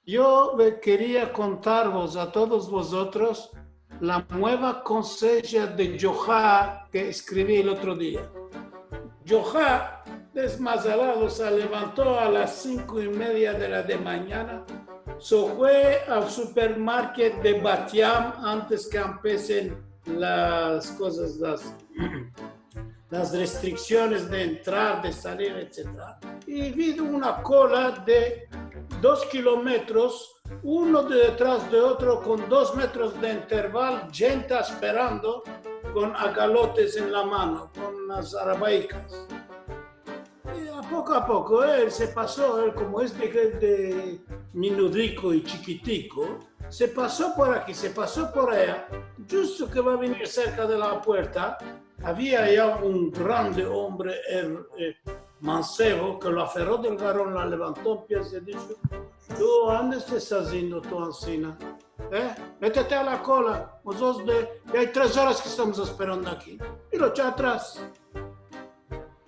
Yo quería contaros a todos vosotros la nueva conseja de Yoha que escribí el otro día. Yoha, desmazelado, se levantó a las 5:30 de la mañana, se fue al supermercado de Batiam antes que empiecen las cosas, las restricciones de entrar, de salir, etc. Y vi una cola de 2 kilómetros, uno detrás de otro, con 2 metros de intervalo, gente esperando con agalotes en la mano, con las arabaicas. Y a poco, él se pasó, él como es de minudico y chiquitico, se pasó por aquí, se pasó por allá, justo que va a venir cerca de la puerta, había ya un grande hombre mancebo que lo aferró del garrón, la levantó en pies y dijo: ¿tú dónde estás haciendo tu ancina? Métete a la cola, ya hay 3 horas que estamos esperando aquí. Y lo echó atrás.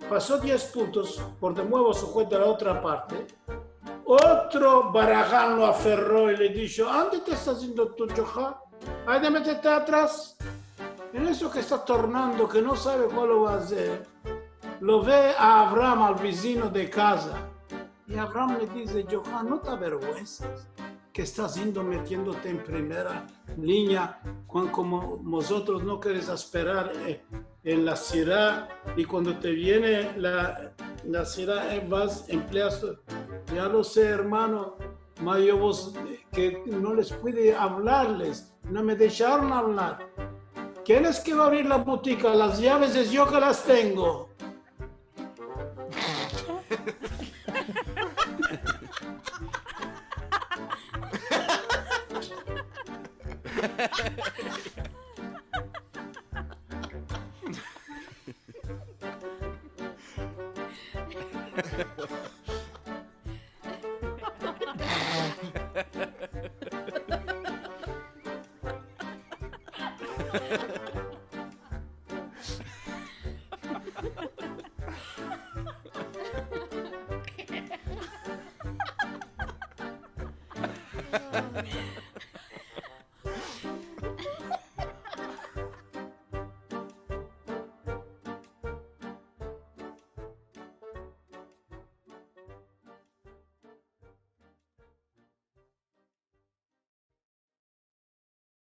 Pasó 10 puntos, por de nuevo se fue de la otra parte. Otro baraján lo aferró y le dijo: ¿dónde te estás haciendo tu choja? Hay de meterte atrás. En eso que está tornando, que no sabe cuál lo va a hacer, lo ve a Abraham, al vecino de casa. Y Abraham le dice: Johan, ¿no te avergüenzas que estás metiéndote en primera línea cuando como vosotros no queréis esperar en la ciudad, y cuando te viene la ciudad vas, empleas? Ya lo sé, hermano, pero vos que no les puede hablarles, no me dejaron hablar. ¿Quién es que va a abrir la botica? Las llaves es yo que las tengo.